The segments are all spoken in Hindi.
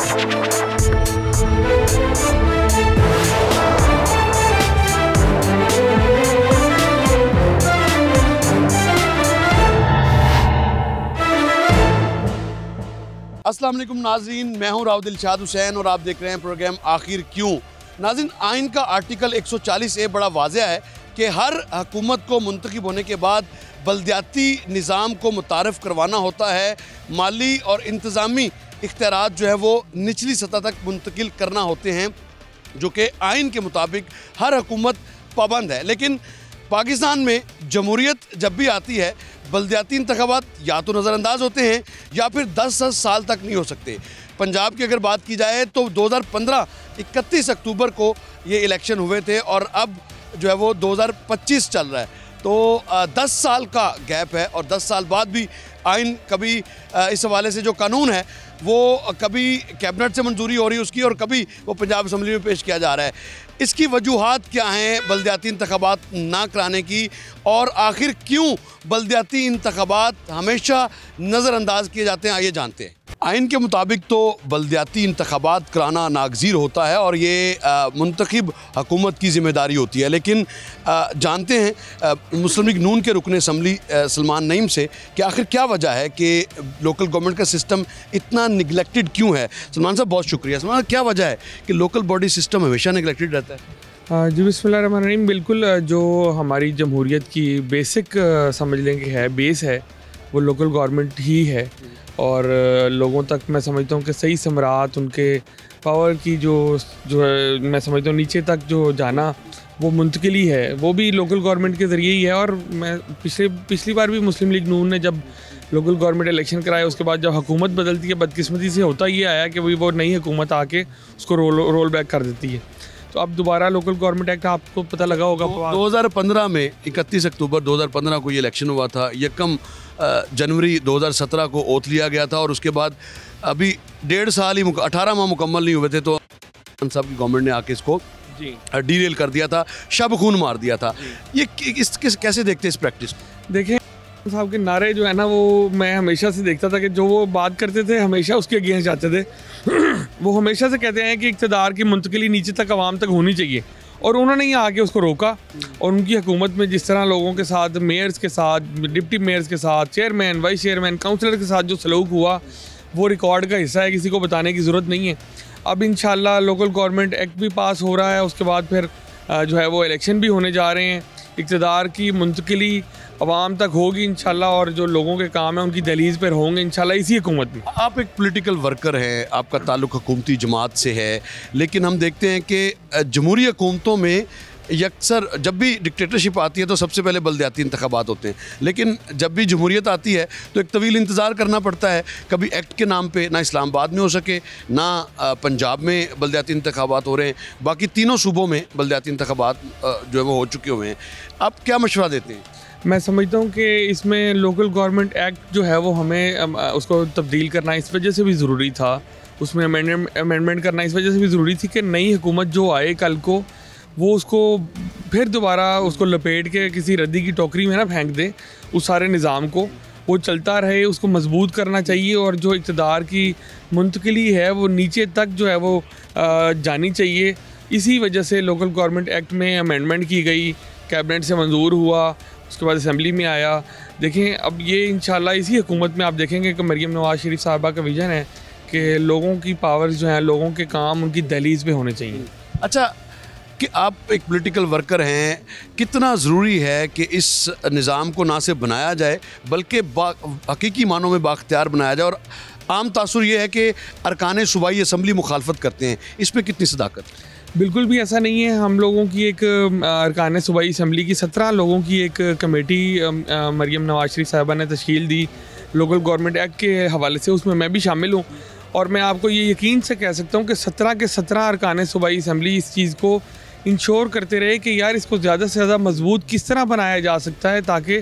अस्सलाम वालेकुम नाज़रीन, मैं हूं राव दिलशाद हुसैन और आप देख रहे हैं प्रोग्राम आखिर क्यों। नाज़रीन, आइन का आर्टिकल 140A बड़ा वाज़ेह है कि हर हुकूमत को मुंतखब होने के बाद बल्दियाती निज़ाम को मुतारफ़ करवाना होता है, माली और इंतज़ामी इख्तियारात जो है वो निचली सतह तक मुंतकिल करना होते हैं, जो कि आइन के मुताबिक हर हुकूमत पाबंद है। लेकिन पाकिस्तान में जमहूरियत जब भी आती है, बल्दियाती इंतखाबात या तो नज़रअंदाज होते हैं या फिर 10 साल तक नहीं हो सकते। पंजाब की अगर बात की जाए तो 2015 31 अक्टूबर को ये इलेक्शन हुए थे और अब जो है वो 2025 चल रहा है, तो 10 साल का गैप है। और 10 साल बाद भी आइन कभी इस हवाले से जो कानून है वो कभी कैबिनेट से मंजूरी हो रही है उसकी और कभी वो पंजाब असम्बली में पेश किया जा रहा है। इसकी वजूहात क्या हैं बल्दियाती इंतखाबात ना कराने की, और आखिर क्यों बल्दियाती इंतखाबात हमेशा नज़रअंदाज किए जाते हैं, आइए जानते हैं। आइन के मुताबिक तो बल्दियाती इंतखाबात कराना नागज़ीर होता है और ये मुंतखब हुकूमत की ज़िम्मेदारी होती है। लेकिन जानते हैं मुस्लिम लीग नून के रुकन असम्बली सलमान नईम से कि आखिर क्या वजह है कि लोकल गवर्नमेंट का सिस्टम इतना निगलेक्टेड क्यों है। सलमान साहब बहुत शुक्रिया। सलमान, क्या वजह है कि लोकल बॉडी सिस्टम हमेशा निगलेक्टेड रहता है? जी बिस्मिल्लाहिर्रहमानिर्रहीम। बिल्कुल, जो हमारी जमहूरियत की बेसिक समझ लेंगे है, बेस है, वो लोकल गवर्नमेंट ही है। और लोगों तक मैं समझता हूँ कि सही समरात, उनके पावर की जो है, मैं समझता हूँ नीचे तक जो जाना वो मुंतकिली है, वो भी लोकल गवर्नमेंट के ज़रिए ही है। और मैं पिछली बार भी मुस्लिम लीग नून ने जब लोकल गवर्नमेंट इलेक्शन कराया, उसके बाद जब हुकूमत बदलती है, बदकिस्मती से होता ये आया कि वो नई हुकूमत आके उसको रोल बैक कर देती है। तो अब दोबारा लोकल गवर्नमेंट एक्ट आपको पता लगा होगा 2015 में 31 अक्टूबर 2015 को ये इलेक्शन हुआ था। यकम जनवरी 2017 को ओथ लिया गया था और उसके बाद अभी 1.5 साल ही 18 माह मुकम्मल नहीं हुए थे तो साहब की गवर्नमेंट ने आके इसको डीरेल कर दिया था, शब खून मार दिया था। ये कैसे देखते हैं इस प्रैक्टिस को? देखें, साहब के नारे जो है ना, वो मैं हमेशा से देखता था कि जो वो बात करते थे हमेशा उसके अगेंस्ट जाते थे। वो हमेशा से कहते हैं कि इक़्तिदार की मुंतकिली नीचे तक आवाम तक होनी चाहिए, और उन्होंने ही आके उसको रोका। और उनकी हुकूमत में जिस तरह लोगों के साथ, मेयर्स के साथ, डिप्टी मेयर्स के साथ, चेयरमैन, वाइस चेयरमैन, काउंसलर के साथ जो सलूक हुआ वो रिकॉर्ड का हिस्सा है, किसी को बताने की ज़रूरत नहीं है। अब इंशाल्लाह लोकल गवर्नमेंट एक्ट भी पास हो रहा है, उसके बाद फिर जो है वो इलेक्शन भी होने जा रहे हैं। इक़्तिदार की मुंतकिली अवाम तक होगी इंशाल्लाह, और जो लोगों के काम हैं उनकी दहलीज़ पर होंगे इंशाल्लाह इसी हुकूमत में। आप एक पॉलिटिकल वर्कर हैं, आपका ताल्लुक़ हुकूमती जमात से है, लेकिन हम देखते हैं कि जमहूरी हुकूमतों में अक्सर जब भी डिक्टेटरशिप आती है तो सबसे पहले बल्दियाती इंतखाबात होते हैं, लेकिन जब भी जमहूरियत आती है तो एक तवील इंतज़ार करना पड़ता है। कभी एक्ट के नाम पे ना इस्लामाबाद में हो सके, ना पंजाब में बल्दियाती इंतखाबात हो रहे हैं, बाकी तीनों सूबों में बल्दियाती इंतखाबात जो है वो हो चुके हुए हैं। आप क्या मशवरा देते हैं? मैं समझता हूँ कि इसमें लोकल गवर्नमेंट एक्ट जो है वो हमें उसको तब्दील करना इस वजह से भी ज़रूरी था, उसमें अमेंडमेंट करना इस वजह से भी ज़रूरी थी कि नई हुकूमत जो आए कल को वो उसको फिर दोबारा उसको लपेट के किसी रद्दी की टोकरी में ना फेंक दे, उस सारे निज़ाम को वो चलता रहे, उसको मजबूत करना चाहिए। और जो इक़्तिदार की मुंतकिली है वो नीचे तक जो है वो जानी चाहिए। इसी वजह से लोकल गवर्नमेंट एक्ट में अमेंडमेंट की गई, कैबिनेट से मंजूर हुआ, उसके बाद असम्बली में आया। देखें, अब ये इंशाल्लाह इसी हुकूमत में आप देखेंगे कि मरीम नवाज़ शरीफ साहबा का विज़न है कि लोगों की पावर्स जो हैं, लोगों के काम उनकी दहलीज़ पे होने चाहिए। अच्छा, कि आप एक पॉलिटिकल वर्कर हैं, कितना ज़रूरी है कि इस निज़ाम को ना सिर्फ बनाया जाए बल्कि हकीकी मानों में बाख्तियार बनाया जाए? और आम तासुर ये है कि अरकान सूबाई असम्बली मुखालफत करते हैं, इस पर कितनी सदाकत? बिल्कुल भी ऐसा नहीं है। हम लोगों की एक अरकान सूबाई असम्बली की 17 लोगों की एक कमेटी मरीम नवाज़ शरीफ साहबा ने तश्कील दी लोकल गवर्नमेंट एक्ट के हवाले से, उसमें मैं भी शामिल हूँ। और मैं आपको ये यकीन से कह सकता हूँ कि 17 के 17 अरकान सूबाई असम्बली इस चीज़ को इंश्योर करते रहे कि यार इसको ज़्यादा से ज़्यादा मजबूत किस तरह बनाया जा सकता है ताकि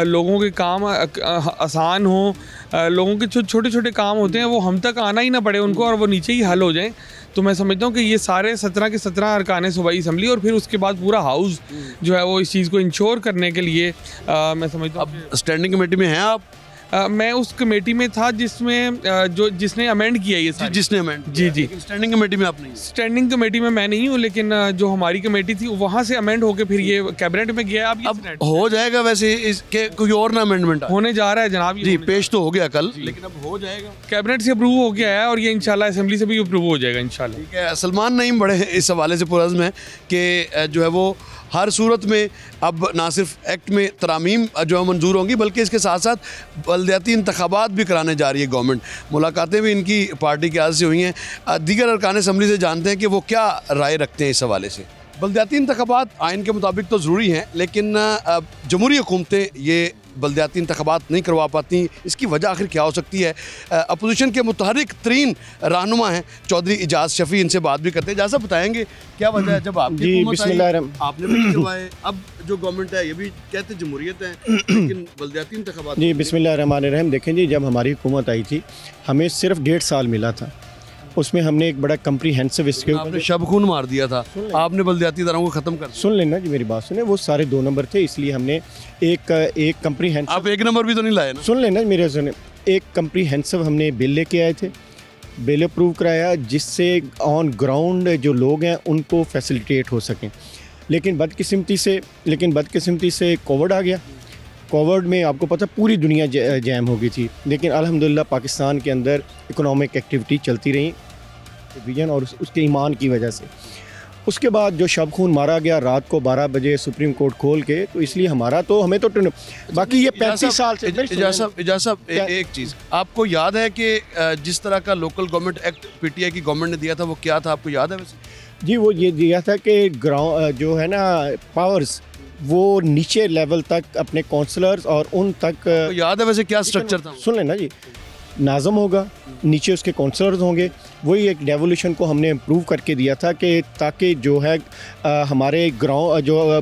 लोगों के काम आसान हो, लोगों के जो छोटे छोटे काम होते हैं वो हम तक आना ही ना पड़े उनको, और वो नीचे ही हल हो जाएं। तो मैं समझता हूँ कि ये सारे 17 के 17 अरकान सूबाई असम्बली और फिर उसके बाद पूरा हाउस जो है वो इस चीज़ को इंश्योर करने के लिए मैं समझता हूँ। अब स्टैंडिंग कमेटी में हैं आप? मैं उस कमेटी में था जिसमें जिसने अमेंड किया ये सारी। जिसने अमेंड जी जी। स्टैंडिंग कमेटी में आप नहीं? स्टैंडिंग कमेटी में मैं नहीं हूँ, लेकिन जो हमारी कमेटी थी वहाँ से अमेंड होके फिर ये कैबिनेट में गया। अब हो जाएगा वैसे इसके कोई और ना अमेंडमेंट होने जा रहा है जनाब जी, पेश तो हो गया कल, लेकिन अब हो जाएगा, कैबिनेट से अप्रूव हो गया है और ये इंशाल्लाह असेंबली से भी अप्रूव हो जाएगा इंशाल्लाह। ठीक है। सलमान नईम बड़े इस हवाले से पुरज़्म है कि जो है वो हर सूरत में अब ना सिर्फ एक्ट में तरामीम जो है मंजूर होंगी, बल्कि इसके साथ साथ बल्दियाती इंतखाबात भी कराने जा रही है गवर्नमेंट। मुलाकातें भी इनकी पार्टी के आज से हुई हैं। दीगर अरकान असम्बली से जानते हैं कि वो क्या राय रखते हैं इस हवाले से। बल्दियाती इंतखाबात आइन के मुताबिक तो ज़रूरी हैं, लेकिन जमहूरी हुकूमतें ये बल्दियाती इंतखाबात नहीं करवा पाती। इसकी वजह आखिर क्या हो सकती है? अपोजिशन के मुतहरिक तरीन रहनुमा हैं चौधरी इजाज़ शफ़ी, इनसे बात भी करते हैं। इजाज़ बताएंगे क्या वजह है जब आपकी हुकूमत आई आपने भी करवाए, अब जो गवर्नमेंट है ये भी कहते जमहूरियत है लेकिन बल्दियाती इंतखाबात? जी बिस्मिल्लाहिर्रहमानिर्रहीम। देखें जी, जब हमारी हुकूमत आई थी हमें सिर्फ 1.5 साल मिला था, उसमें हमने एक बड़ा कम्प्रीहेंसिव इसके आपने शब खून मार दिया था, आपने बल्दियाती इदारों को ख़त्म कर। सुन लेना जी मेरी बात सुने, वो सारे 2 नंबर थे, इसलिए हमने एक कम्प्रीहेंसिव। आप 1 नंबर भी तो नहीं लाए ना? सुन लेना मेरे सुने, एक कम्प्रीहेंसिव हमने बिल लेके आए थे, बिल अप्रूव कराया जिससे ऑन ग्राउंड जो लोग हैं उनको फैसिलिटेट हो सकें। लेकिन बदकिस्मती से कोविड आ गया। कोविड में आपको पता पूरी दुनिया जैम हो गई थी, लेकिन अल्हम्दुलिल्लाह पाकिस्तान के अंदर इकोनॉमिक एक्टिविटी चलती रही विजन और उसके ईमान की वजह से। उसके बाद जो शब खून मारा गया रात को 12 बजे सुप्रीम कोर्ट खोल के, तो इसलिए हमें तो बाकी ये 35 साल से। इजाज़ साहब एक चीज़ आपको याद है कि जिस तरह का लोकल गवर्नमेंट एक्ट पीटीआई की गवर्नमेंट ने दिया था वो क्या था, आपको याद है? वैसे जी वो ये दिया था कि ग्राउंड जो है ना पावर्स वो नीचे लेवल तक अपने काउंसलर्स और उन तक याद है वैसे क्या स्ट्रक्चर था? सुन लेना जी, नाज़म होगा, नीचे उसके काउंसलर्स होंगे। वही एक डेवोल्यूशन को हमने इम्प्रूव करके दिया था कि ताकि जो है हमारे ग्राउंड जो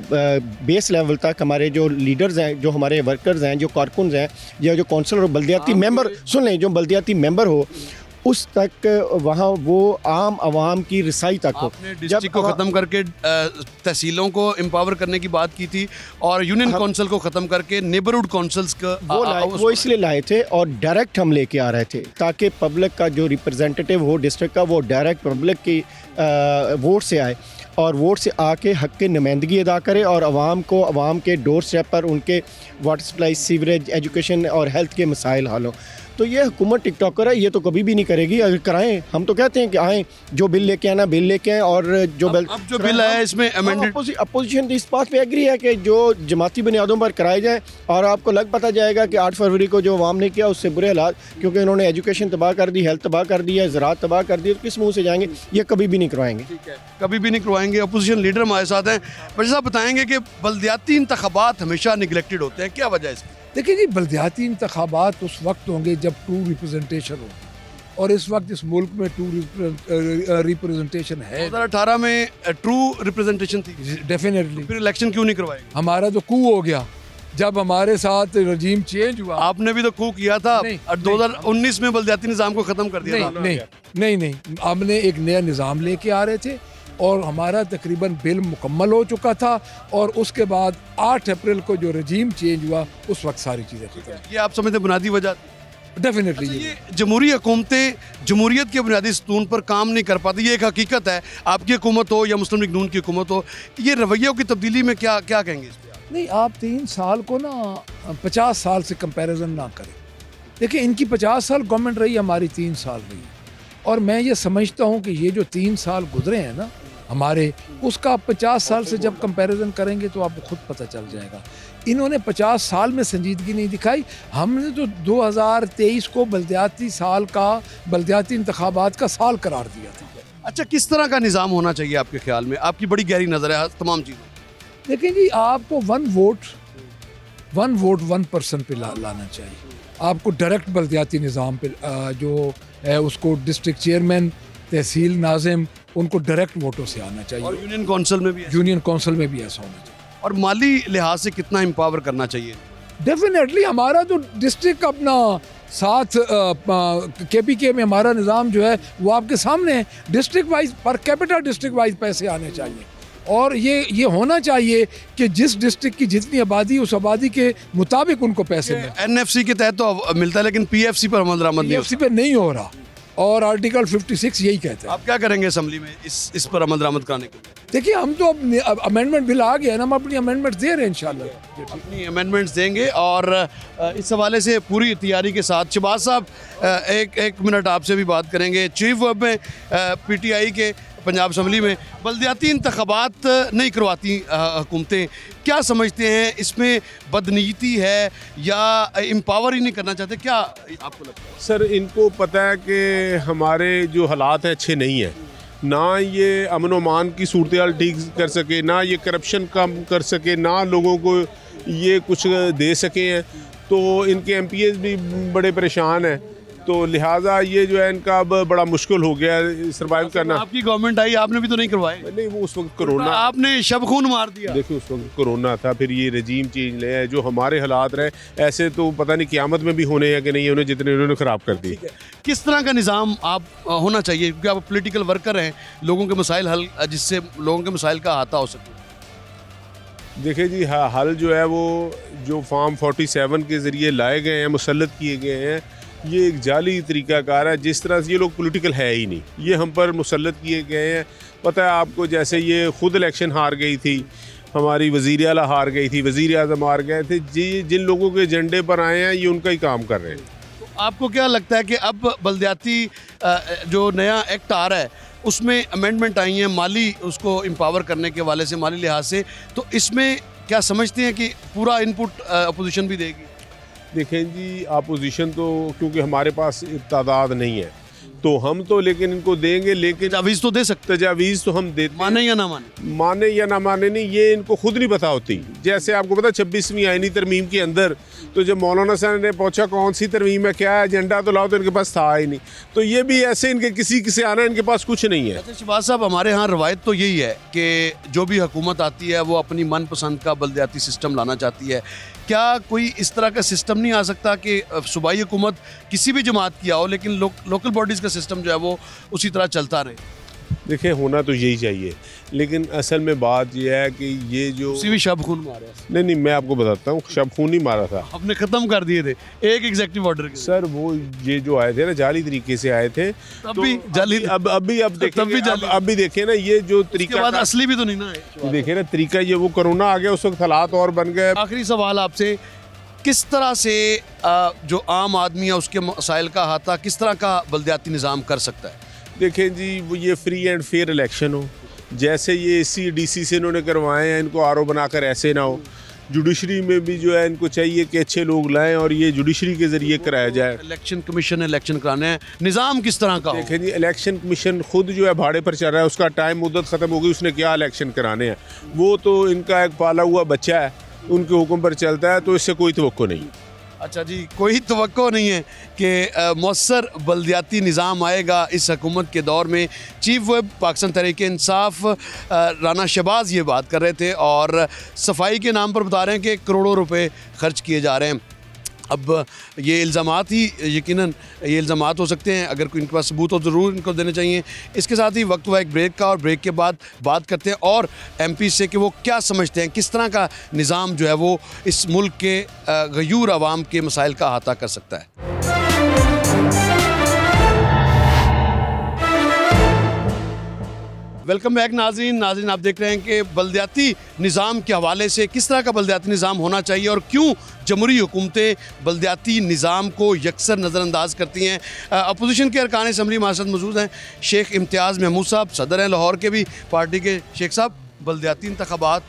बेस लेवल तक हमारे जो लीडर्स हैं, जो हमारे वर्कर्स हैं, जो कारकुन हैं या जो काउंसलर और बल्दियाती मेंबर, सुन लें, जो बल्दियाती मेंबर हो उस तक वहाँ वो आम आवाम की रसाई तक हो। डिस्ट्रिक्ट को ख़त्म करके तहसीलों को एम्पावर करने की बात की थी और यूनियन काउंसिल को ख़त्म करके नेबरहुड काउंसिल्स का वो इसलिए लाए थे और डायरेक्ट हम लेके आ रहे थे ताकि पब्लिक का जो रिप्रेजेंटेटिव हो डिस्ट्रिक्ट का वो डायरेक्ट पब्लिक की वोट से आए और वोट से आके हक़ की नुमाइंदगी अदा करे और आवाम के डोर स्टेप पर उनके वाटर सप्लाई, सीवरेज, एजुकेशन और हेल्थ के मसाइल हल हों। तो ये हुकूमत टिकटॉकर है, ये तो कभी भी नहीं करेगी। अगर कराएं, हम तो कहते हैं कि आएँ, जो बिल लेके आना बिल लेके आएँ। और जो बिल आया इसमें अमेंडेड अपोजिशन इस बात पे एग्री है कि जो जमाती बुनियादों पर कराए जाए और आपको लग पता जाएगा कि 8 फरवरी को जो अवाम ने किया उससे बुरे हालात, क्योंकि उन्होंने एजुकेशन तबाह कर दी, हेल्थ तबाह कर दी है, ज़राअत तबाह कर दी, तो किस मुँह से जाएंगे? ये कभी भी नहीं करवाएंगे। ठीक है, कभी भी नहीं करवाएंगे। अपोजिशन लीडर हमारे साथ हैं, वजह साहब बताएंगे कि बल्दियाती इंतखाबात हमेशा निगलेक्टेड होते हैं, क्या वजह है इसकी? देखिए जी, बल्दियाती इंतखाबात उस वक्त होंगे जब ट्रू रिप्रेजेंटेशन हो, और इस वक्त इस मुल्क में ट्रू रिप्रेजेंटेशन है। 2018 में ट्रू रिप्रेजेंटेशन थी डेफिनेटली, फिर इलेक्शन क्यों नहीं करवाए? हमारा तो कू हो गया जब हमारे साथ रजीम चेंज हुआ। आपने भी तो कू किया था, 2019 में बल्दियाती निज़ाम को ख़त्म कर दिया था। नहीं, हमने एक नया निज़ाम लेके आ रहे थे और हमारा तकरीबन बिल मुकम्मल हो चुका था और उसके बाद 8 अप्रैल को जो रजीम चेंज हुआ उस वक्त सारी चीज़ें खत्म। ये आप समझते बुनियादी वजह? डेफिनेटली। ये जमहूरी हुकूमतें जमहूरियत के बुनियादी सतून पर काम नहीं कर पाती, ये एक हकीकत है। आपकी हुकूमत हो या मुस्लिम लीग नून की हुकूमत हो, ये रवैयों की तब्दीली में क्या कहेंगे इस पर? नहीं, आप 3 साल को ना 50 साल से कंपैरिजन ना करें। देखिए, इनकी 50 साल गवर्नमेंट रही, हमारी 3 साल रही, और मैं ये समझता हूँ कि ये जो 3 साल गुजरे हैं ना हमारे, उसका 50 साल से जब कंपैरिजन करेंगे तो आपको खुद पता चल जाएगा। इन्होंने 50 साल में संजीदगी नहीं दिखाई। हमने तो 2023 को बल्दियाती इंतखाबात का साल करार दिया था। अच्छा, किस तरह का निज़ाम होना चाहिए आपके ख्याल में? आपकी बड़ी गहरी नज़र है तमाम चीज़ों। देखिए जी, आपको वन वोट 1 पर्सन पे लाना चाहिए। आपको डायरेक्ट बल्दियाती निज़ाम पे जो है उसको डिस्ट्रिक्ट चेयरमैन, तहसील नाज़िम, उनको डायरेक्ट वोटों से आना चाहिए। और यूनियन काउंसिल में भी ऐसा होना चाहिए। और माली लिहाज से कितना एम्पावर करना चाहिए? डेफिनेटली हमारा जो डिस्ट्रिक्ट अपना साथ KPK में हमारा निज़ाम जो है वो आपके सामने है। डिस्ट्रिक्ट वाइज पर कैपिटल डिस्ट्रिक्ट वाइज पैसे आने चाहिए। और ये होना चाहिए कि जिस डिस्ट्रिक्ट की जितनी आबादी, उस आबादी के मुताबिक उनको पैसे मिलें। एनएफसी के तहत तो मिलता है, लेकिन पीएफसी पर अमल दरामद नहीं पीएफसी पे नहीं हो रहा, और आर्टिकल 56 यही कहता है। आप क्या करेंगे असेंबली में इस पर अमल दरामद कराने के लिए? देखिए, हम तो अब अमेंडमेंट बिल आ गया ना, हम अपनी अमेंडमेंट दे रहे हैं इंशाल्लाह। अपनी अमेंडमेंट्स देंगे और इस हवाले से पूरी तैयारी के साथ शहबाज साहब एक मिनट आपसे भी बात करेंगे। चीफ व्हिप में पीटीआई के पंजाब असम्बली में बल्दियाती इंतखाबात नहीं करवाती हुकूमतें, क्या समझते हैं इसमें बदनीयती है या एम्पावर ही नहीं करना चाहते, क्या आपको लगता है? सर, इनको पता है कि हमारे जो हालात हैं अच्छे नहीं हैं, ना ये अमन अमान की सूरत हाल ठीक कर सके, ना ये करप्शन कम कर सके, ना लोगों को ये कुछ दे सके हैं, तो इनके MPs भी बड़े परेशान हैं। तो लिहाजा ये जो है इनका अब बड़ा मुश्किल हो गया है सर्वाइव करना। आपकी गवर्नमेंट आई, आपने भी तो नहीं करवाए? नहीं, वो उस वक्त कोरोना, आपने शब खून मार दिया। देखिए उस वक्त कोरोना था, फिर ये रजीम चेंज ले आए, जो हमारे हालात रहे ऐसे तो पता नहीं क़यामत में भी होने हैं कि नहीं होने, जितने उन्होंने ख़राब कर दी। किस तरह का निज़ाम आप होना चाहिए, क्योंकि आप पॉलिटिकल वर्कर हैं, लोगों के मसाइल हल, जिससे लोगों के मसाइल का अहाता हो सके? देखिए जी, हल जो है वो जो फॉर्म 47 के ज़रिए लाए गए हैं, मुसल्लत किए गए हैं, ये एक जाली तरीक़ाकार है। जिस तरह से ये लोग पॉलिटिकल है ही नहीं, ये हम पर मुसल्लत किए गए हैं। पता है आपको, जैसे ये ख़ुद इलेक्शन हार गई थी, हमारी वज़ीर आला हार गई थी, वज़ीर आज़म हार गए थे जी, जिन लोगों के एजेंडे पर आए हैं ये उनका ही काम कर रहे हैं। तो आपको क्या लगता है कि अब बल्दियाती जो नया एक्ट आ रहा है उसमें अमेंडमेंट आई हैं माली उसको एम्पावर करने के वाले से, माली लिहाज से, तो इसमें क्या समझते हैं कि पूरा इनपुट अपोजिशन भी देगी? देखें जी, अपोजिशन तो क्योंकि हमारे पास तादाद नहीं है, तो हम तो लेकिन इनको देंगे, लेकिन तजावीज़ तो दे सकते, तजावीज़ तो हम देते, माने या ना माने, माने या ना माने नहीं, ये इनको खुद नहीं पता होती। जैसे आपको पता 26वीं आईनी तरमीम के अंदर तो जब मौलाना साहब ने पूछा कौन सी तरमीम है, क्या है एजेंडा, तो लाओ, तो इनके पास था ही नहीं। तो ये भी ऐसे इनके किसी से आना, इनके पास कुछ नहीं है। अच्छा शहबाज साहब, हमारे यहाँ रवायत तो यही है कि जो भी हुकूमत आती है वो अपनी मनपसंद का बल्दियाती सिस्टम लाना चाहती है। क्या कोई इस तरह का सिस्टम नहीं आ सकता कि सूबाई हुकूमत किसी भी जमात की आओ, लेकिन लोकल बॉडीज़ का सिस्टम जो है वो उसी तरह चलता रहे? देखिए, होना तो यही चाहिए, लेकिन असल में बात यह है कि ये जो उसी भी शब खून मारे। नहीं, मैं आपको बताता हूँ, शब खून नहीं मारा था, हमने ख़त्म कर दिए थे एक एग्जेक्टिव ऑर्डर के। सर वो ये जो आए थे ना, जाली तरीके से आए थे, तब भी जाली, अब भी देखे ना, ये जो तरीका बाद असली भी तो नहीं ना, देखिए ना तरीका, ये वो कोरोना आ गया, उस वक्त हालात और बन गए। आखिरी सवाल आपसे, किस तरह से जो आम आदमी है उसके मसाइल का अहाता किस तरह का बल्दियाती निज़ाम कर सकता है? देखें जी, वो ये फ्री एंड फेयर इलेक्शन हो, जैसे ये AC/DC से इन्होंने करवाए हैं, इनको RO बनाकर ऐसे ना हो। जुडिशरी में भी जो है इनको चाहिए कि अच्छे लोग लाएं और ये जुडिशरी के ज़रिए कराया जाए। इलेक्शन कमीशन इलेक्शन कराने हैं, निज़ाम किस तरह का? देखें जी, इलेक्शन कमीशन खुद जो है भाड़े पर चल रहा है, उसका टाइम मुद्दत ख़त्म हो गई, उसने क्या इलेक्शन कराने हैं? वो तो इनका एक पाला हुआ बच्चा है, उनके हुक्म पर चलता है, तो इससे कोई तवक्को नहीं। अच्छा जी, कोई तवक्को नहीं है कि मौसर बल्दियाती निज़ाम आएगा इस हुकूमत के दौर में। चीफ व्हिप पाकिस्तान तहरीक-ए-इंसाफ राना शहबाज ये बात कर रहे थे और सफाई के नाम पर बता रहे हैं कि करोड़ों रुपए खर्च किए जा रहे हैं। अब ये इल्ज़ामात ही यकीनन ये इल्ज़ामात हो सकते हैं, अगर कोई इनके पास सबूत हो ज़रूर इनको देने चाहिए। इसके साथ ही वक्त हुआ एक ब्रेक का, और ब्रेक के बाद बात करते हैं और MP से कि वो क्या समझते हैं, किस तरह का निज़ाम जो है वो इस मुल्क के गयूर आवाम के मसाइल का अहाता कर सकता है। वेलकम बैक नाज़रीन। आप देख रहे हैं कि बल्दियाती निज़ाम के हवाले से किस तरह का बल्दियाती निज़ाम होना चाहिए और क्यों जमहूरी हुकूमतें बल्दियाती निज़ाम को यकसर नज़रअंदाज करती हैं। अपोजिशन के अरकान असम्बली हमारे साथ मौजूद हैं। शेख इम्तियाज़ महमूद साहब सदर हैं लाहौर के भी पार्टी के। शेख साहब, बल्दियाती इंतखाबात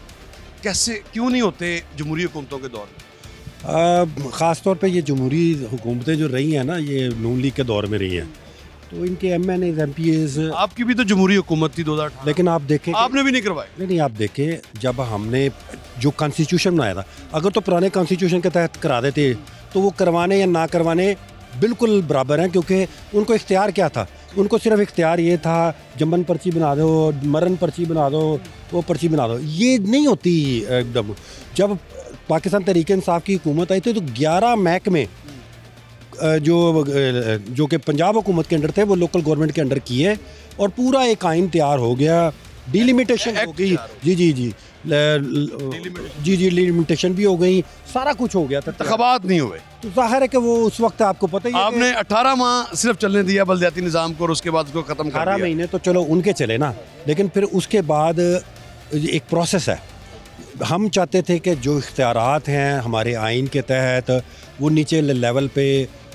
कैसे क्यों नहीं होते जमहूरी हुकूमतों के दौर में? ख़ास तौर पे ये जमहूरी हुकूमतें जो रही हैं ना, ये नून लीग के दौर में रही हैं, तो इनके MNAs MPs, आपकी भी तो जमहूरी हुकूमत थी 2018, लेकिन आप देखें आपने भी नहीं करवाए। नहीं, आप देखें जब हमने जो कॉन्स्टिट्यूशन बनाया था, अगर तो पुराने कॉन्स्टिट्यूशन के तहत करा देते तो वो करवाने या ना करवाने बिल्कुल बराबर हैं, क्योंकि उनको इख्तियार क्या था? उनको सिर्फ इख्तियार ये था, जमन पर्ची बना दो, मरन पर्ची बना दो, वो पर्ची बना दो। ये नहीं होती एकदम। जब पाकिस्तान तहरीक-ए-इंसाफ की हुकूमत आई थी तो 11 महकमे जो कि पंजाब हुकूमत के अंडर थे, वो लोकल गवर्नमेंट के अंडर किए और पूरा एक आइन तैयार हो गया डिलिमिटेशन हो गई। जी जी जी जी जी लिमिटेशन भी हो गई, सारा कुछ हो गया था। इंतखाबात नहीं हुए तो जाहिर है कि वो उस वक्त आपको पता ही है आपने 18 माह सिर्फ चलने दिया बल्दियाती निज़ाम को और उसके बाद उसको ख़त्म कर 18 दिया। महीने तो चलो उनके चले ना, लेकिन फिर उसके बाद एक प्रोसेस है। हम चाहते थे कि जो इख्तियारात हैं हमारे आइन के तहत वो नीचे लेवल पे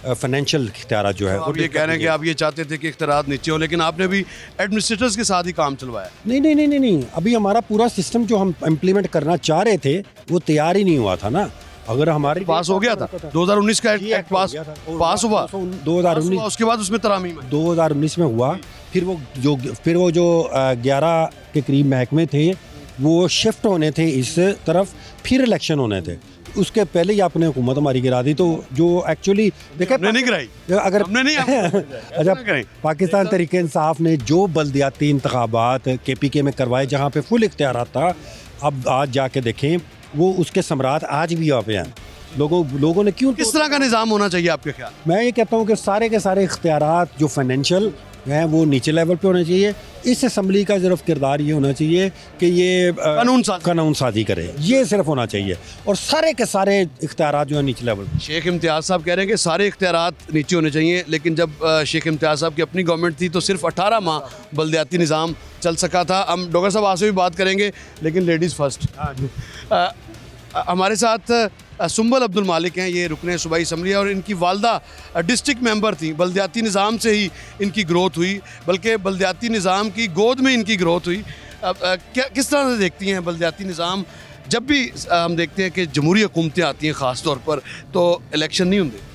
फाइनेंशियल इख्तियारात जो है आप ये कह रहे हैं कि आप ये चाहते थे कि इख्तियारात नीचे हो, लेकिन आपने भी एडमिनिस्ट्रेटर्स के साथ ही काम चलवाया। नहीं, अभी हमारा पूरा सिस्टम जो हम इम्प्लीमेंट करना चाह रहे थे वो तैयार ही नहीं हुआ था ना। अगर हमारे पास हो गया था 2019 का एक्ट पास हुआ 2019, उसके बाद उसमें तरामीम 2019 में हुआ। फिर वो जो 11 के करीब महकमे थे वो शिफ्ट होने थे इस तरफ, फिर इलेक्शन होने थे। उसके पहले ही आपने हुकूमत हमारी गिरा दी। तो जो एक्चुअली देखे नहीं गिराई, अगर हमने नहीं अच्छा पाकिस्तान तहरीक इंसाफ ने जो बल्दियाती इंतखाबात KPK में करवाए जहाँ पे फुल इख्तियारात था, अब आज जाके देखें वो उसके सम्राट आज भी यहाँ पे हैं। लोगों ने क्यों, किस तरह का निज़ाम होना चाहिए आपके ख्याल? मैं ये कहता हूँ कि सारे के सारे इख्तियारात जो फाइनेंशियल हैं वो नीचे लेवल पे होने चाहिए। इस असम्बली का सिर्फ किरदार ये होना चाहिए कि ये कानून साजी करे, ये सिर्फ होना चाहिए। और सारे के सारे इख्तियारात जो है नीचे लेवल पे। शेख इम्तियाज़ साहब कह रहे हैं कि सारे इख्तियारात नीचे होने चाहिए, लेकिन जब शेख इम्तियाज़ साहब की अपनी गवर्नमेंट थी तो सिर्फ 18 माह बल्दियाती निज़ाम चल सका था। हम डॉक्टर साहब आपसे भी बात करेंगे, लेकिन लेडीज़ फर्स्ट। हमारे साथ सुंबल अब्दुल मालिक हैं, ये रुकने सूबाई असम्बली और इनकी वालदा डिस्ट्रिक्ट मेंबर थी। बल्दियाती निज़ाम से ही इनकी ग्रोथ हुई, बल्कि बल्दियाती निज़ाम की गोद में इनकी ग्रोथ हुई। किस तरह से देखती हैं बल्दियाती निज़ाम? जब भी हम देखते हैं कि जमहूरी हुकूमतें आती हैं ख़ास तौर पर, तो इलेक्शन नहीं होंगे।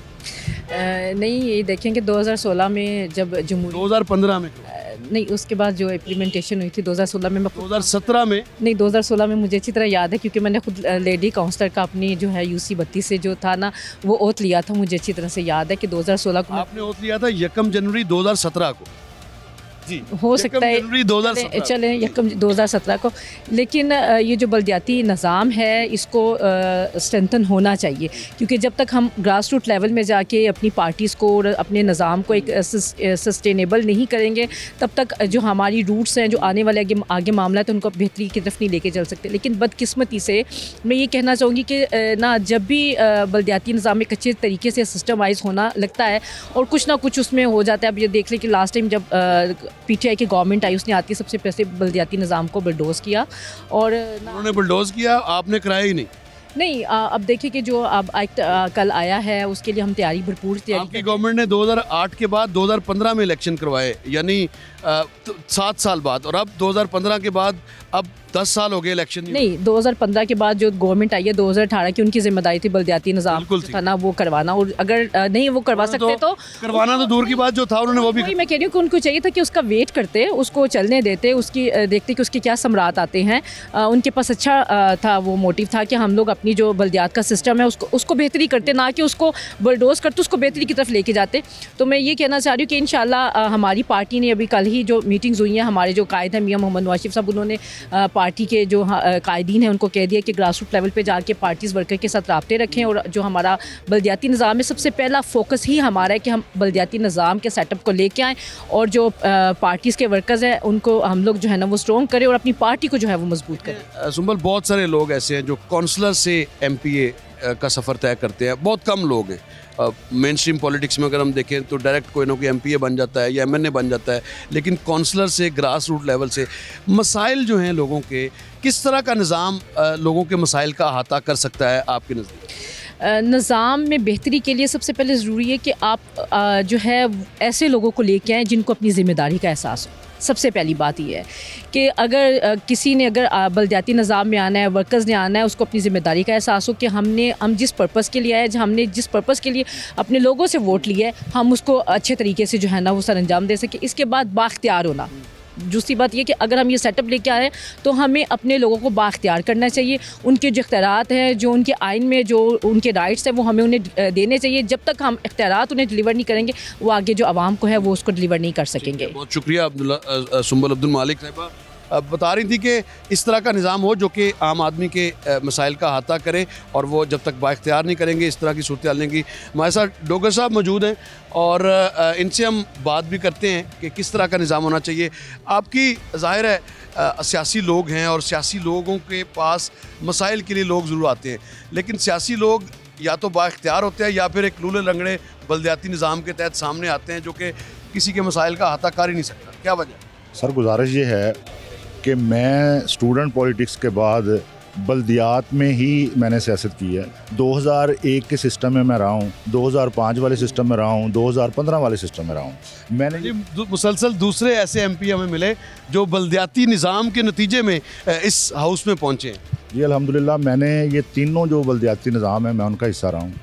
नहीं, ये देखें कि 2016 में जब जमहूरी 2015 में नहीं, उसके बाद जो इम्प्लीमेंटेशन हुई थी 2016 में, 2017 में नहीं 2016 में मुझे अच्छी तरह याद है क्योंकि मैंने खुद लेडी काउंसलर का अपनी जो है UC 32 से जो था ना वो ओथ लिया था। मुझे अच्छी तरह से याद है कि 2016 को आपने ओथ लिया था 1 जनवरी 2017 को। जी, हो सकता है जनवरी 2017 चले 2017 को। लेकिन ये जो बल्दियाती निज़ाम है इसको स्ट्रेंथन होना चाहिए, क्योंकि जब तक हम ग्रास रूट लेवल में जाके अपनी पार्टीज़ को और अपने निज़ाम को एक सस्टेनेबल नहीं करेंगे तब तक जो हमारी रूट्स हैं, जो आने वाले आगे मामला है, तो उनको बेहतरी की तरफ नहीं लेके चल सकते। लेकिन बदकिस्मती से मैं ये कहना चाहूँगी कि ना जब भी बल्दियाती निज़ाम एक अच्छे तरीके से सिस्टमाइज़ होना लगता है और कुछ ना कुछ उसमें हो जाता है। अब ये देख लें कि लास्ट टाइम जब PTI की गवर्नमेंट आई, उसने आती सबसे पहले बल्दियाती निज़ाम को बुलडोज़ किया और उन्होंने बुलडोज़ किया, आपने कराया ही नहीं। अब देखिए कि जो अब कल आया है उसके लिए हम भरपूर तैयारी। आपकी गवर्नमेंट ने 2008 के बाद 2015 में इलेक्शन करवाए, यानी 7 साल बाद, और अब 2015 के बाद अब 10 साल हो गए इलेक्शन नहीं। 2015 के बाद जो गवर्नमेंट आई है 2018 की, उनकी जिम्मेदारी थी बल्दियाती निज़ाम था ना वो करवाना, और अगर नहीं वो करवा सकते तो करवाना तो दूर की बात जो था उन्होंने वो भी। मैं कह रही हूँ कि उनको चाहिए था कि उसका वेट करते, उसको चलने देते, उसकी देखते कि उसके क्या सम्राट आते हैं। उनके पास अच्छा था, वो मोटिव था कि हम लोग अपनी जो बल्दियात का सिस्टम है उसको बेहतरी करते, ना कि उसको बुलडोज़ करते, उसको बेहतरी की तरफ लेके जाते। तो मैं ये कहना चाह रही हूँ कि इंशाल्लाह हमारी पार्टी ने अभी कल ही जो मीटिंग्स हुई हैं, हमारे जो कायद हैं मियां मोहम्मद नवाज शरीफ साहब, उन्होंने पार्टी के जो कायदीन हैं उनको कह दिया कि ग्रास रूट लेवल पे जाके पार्टीज़ वर्कर के साथ राब्ते रखें। और जो हमारा बल्दियाती निज़ाम है, सबसे पहला फोकस ही हमारा है कि हम बल्दियाती निज़ाम के सेटअप को लेके आएँ और जो पार्टीज़ के वर्कर्स हैं उनको हम लोग जो है ना वो स्ट्रॉन्ग करें और अपनी पार्टी को जो है वो मजबूत करें। सुंबल, बहुत सारे लोग ऐसे हैं जो काउंसलर से MPA का सफ़र तय करते हैं, बहुत कम लोग हैं। मेन स्ट्रीम पॉलिटिक्स में अगर हम देखें तो डायरेक्ट कोई ना कोई MPA बन जाता है या MNA बन जाता है, लेकिन काउंसलर से ग्रास रूट लेवल से मसाइल जो हैं लोगों के, किस तरह का निज़ाम लोगों के मसाइल का अहाता कर सकता है आपके नज़दीक? निज़ाम में बेहतरी के लिए सबसे पहले ज़रूरी है कि आप जो है ऐसे लोगों को लेके आएँ जिनको अपनी ज़िम्मेदारी का एहसास हो। सबसे पहली बात ये है कि अगर किसी ने अगर बल्दियाती निज़ाम में आना है, वर्कर्स ने आना है, उसको अपनी ज़िम्मेदारी का एहसास हो कि हम जिस पर्पस के लिए आए, हमने जिस पर्पस के लिए अपने लोगों से वोट लिया है, हम उसको अच्छे तरीके से जो है ना वो सर अंजाम दे सके। इसके बाद बाख्तियार होना। दूसरी बात यह कि अगर हम ये सेटअप लेके आए हैं तो हमें अपने लोगों को बाख्तियार करना चाहिए। उनके जो इख्तियारात हैं, जो उनके आइन में जो उनके राइट्स हैं, वो हमें उन्हें देने चाहिए। जब तक हम इख्तियारात उन्हें डिलीवर नहीं करेंगे, वो आगे जो आवाम को है वो उसको डिलीवर नहीं कर सकेंगे। बहुत शुक्रिया सुंबल अब्दुल मालिक साहिबा। बता रही थी कि इस तरह का निज़ाम हो जो कि आम आदमी के मसाइल का अहाता करे, और वो जब तक बाइख्तियार नहीं करेंगे इस तरह की सूरत हाल की। हमारे साथ डोगर साहब मौजूद हैं और इनसे हम बात भी करते हैं कि किस तरह का निज़ाम होना चाहिए। आपकी ज़ाहिर है सियासी लोग हैं और सियासी लोगों के पास मसाइल के लिए लोग ज़रूर आते हैं, लेकिन सियासी लोग या तो बाइख्तियार होते हैं या फिर एक लूले लंगड़े बल्दियाती निज़ाम के तहत सामने आते हैं जो कि किसी के मसाइल का अहाता कर ही नहीं सकता। क्या वजह? सर गुजारिश ये है कि मैं स्टूडेंट पॉलिटिक्स के बाद बल्दियात में ही मैंने सियासत की है। 2001 के सिस्टम में मैं रहा हूँ, 2005 वाले सिस्टम में रहा हूँ, 2015 वाले सिस्टम में रहा हूँ। मैंने मुसलसल दूसरे ऐसे MP हमें मिले जो बल्दियाती निज़ाम के नतीजे में इस हाउस में पहुँचे हैं। जी अल्हम्दुलिल्लाह, मैंने ये तीनों जो बल्दियाती निज़ाम है मैं उनका हिस्सा रहा हूँ।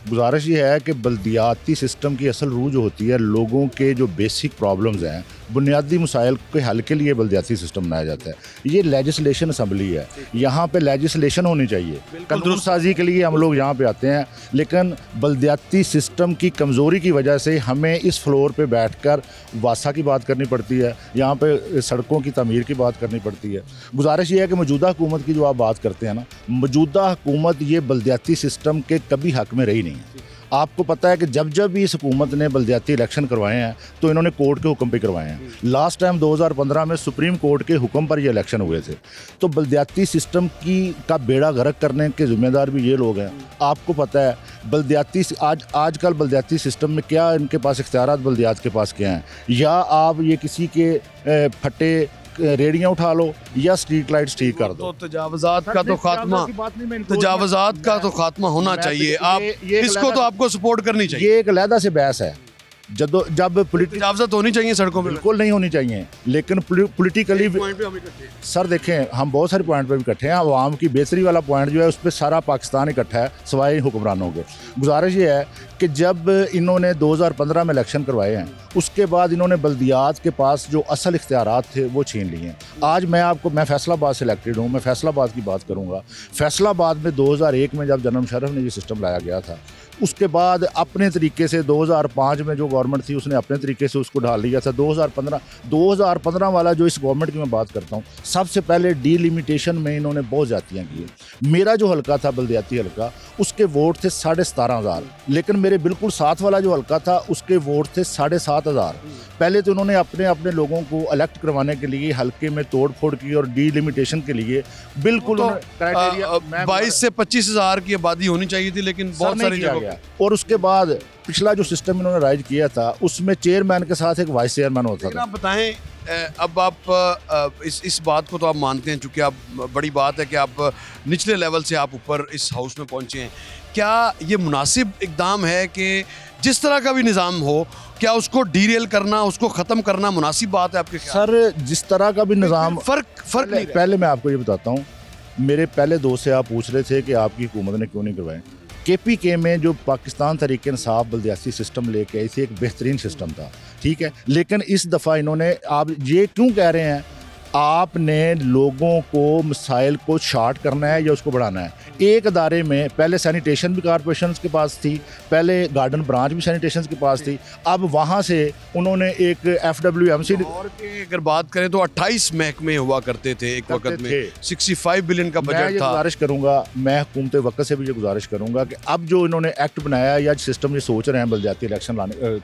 गुजारिश ये है कि बल्दियाती सिस्टम की असल रूह जो होती है, लोगों के जो बेसिक प्रॉब्लम्स हैं, बुनियादी मसाइल के हल के लिए बल्दियाती सिस्टम बनाया जाता है। ये लेजिस्लेशन असम्बली है, यहाँ पे लेजिस्लेशन होनी चाहिए, कानून साजी के लिए हम लोग यहाँ पे आते हैं। लेकिन बल्दियाती सिस्टम की कमज़ोरी की वजह से हमें इस फ्लोर पे बैठकर वासा की बात करनी पड़ती है, यहाँ पे सड़कों की तमीर की बात करनी पड़ती है। गुजारिश ये है कि मौजूदा हुकूमत की जो आप बात करते हैं ना, मौजूदा हुकूमत ये बल्दियाती सिस्टम के कभी हक में रही नहीं है। आपको पता है कि जब जब भी इस हुकूमत ने बल्दियाती इलेक्शन करवाए हैं तो इन्होंने कोर्ट के हुक्म पे करवाए हैं। लास्ट टाइम 2015 में सुप्रीम कोर्ट के हुक्म पर ये इलेक्शन हुए थे। तो बल्दियाती सिस्टम का बेड़ा गर्क करने के ज़िम्मेदार भी ये लोग हैं। आपको पता है बल्दियाती आजकल बल्दियाती सिस्टम में क्या इनके पास इख्तियारात बल्दियात के पास क्या हैं, या आप ये किसी के फटे रेडियाँ उठा लो या स्ट्रीट लाइट्स ठीक कर दो। तो तजावुज़ात का तो खात्मा होना चाहिए। आप इसको तो आपको सपोर्ट करनी चाहिए। ये एक अलहदा से बहस है। जब तजावुज़ात होनी चाहिए सड़कों में, बिल्कुल नहीं होनी चाहिए, लेकिन पोलिटिकली सर देखें हम बहुत सारे पॉइंट पे भी इकट्ठे हैं। आवाम की बेहतरी वाला पॉइंट जो है उस पर सारा पाकिस्तान इकट्ठा है सिवाय हुक्मरानों के। गुजारिश ये है कि जब इन्होंने 2015 में इलेक्शन करवाए हैं उसके बाद इन्होंने बल्दियात के पास जो असल इख्तियारात थे वो छीन लिए हैं। आज मैं फैसलाबाद से इलेक्टेड हूँ, मैं फैसलाबाद की बात करूँगा। फैसलाबाद में 2001 में जब जनाब मुशर्रफ ने ये सिस्टम लाया गया था, उसके बाद अपने तरीके से 2005 में जो गवर्नमेंट थी उसने अपने तरीके से उसको ढाल लिया था। 2015 वाला जो इस गवर्नमेंट की मैं बात करता हूँ, सबसे पहले डीलिमिटेशन में इन्होंने बहुत ज़्यादतियाँ की। मेरा जो हल्का था बल्दियाती हल्का, उसके वोट थे 17,500, लेकिन मेरे बिल्कुल साथ वाला जो हल्का था उसके वोट थे 7,500। पहले तो उन्होंने अपने लोगों को इलेक्ट करवाने के लिए हल्के में तोड़ फोड़ की और डीलिमिटेशन के लिए बिल्कुल 22 से 25,000 की आबादी होनी चाहिए थी, लेकिन बहुत सारी जगहों। और उसके बाद पिछला जो सिस्टम इन्होंने राइज किया था उसमें चेयरमैन के साथ एक वाइस चेयरमैन होता था। आप बताएं, अब आप इस बात को तो आप मानते हैं, चूँकि आप बड़ी बात है कि आप निचले लेवल से आप ऊपर इस हाउस में पहुँचे हैं। क्या ये मुनासिब इक़दाम है कि जिस तरह का भी निज़ाम हो, क्या उसको डीरेल करना, उसको ख़त्म करना मुनासिब बात है आपके? सर जिस तरह का भी निज़ाम फ़र्क नहीं। पहले मैं आपको ये बताता हूँ, मेरे पहले दोस्त से आप पूछ रहे थे कि आपकी हुकूमत ने क्यों नहीं करवाए। KPK में जो पाकिस्तान तहरीक इंसाफ बल्दियाती सिस्टम लेके आई थी, एक बेहतरीन सिस्टम था, ठीक है। लेकिन इस दफ़ा इन्होंने, आप ये क्यों कह रहे हैं आपने लोगों को मसाइल को शार्ट करना है या उसको बढ़ाना है? एक अदारे में पहले सैनिटेशन भी कॉरपोरेशन के पास थी, पहले गार्डन ब्रांच भी सैनिटेशन के पास थी, अब वहाँ से उन्होंने एक FWMC और के अगर बात करें तो 28 महकमे हुआ करते थे एक वक्त में, 65 बिलियन का बजट था। गुजारिश करूँगा, मैं हुकूमत वक्त से भी ये गुजारिश करूँगा कि अब जो इन्होंने एक्ट बनाया या सिस्टम ये सोच रहे हैं बल्दियाती इलेक्शन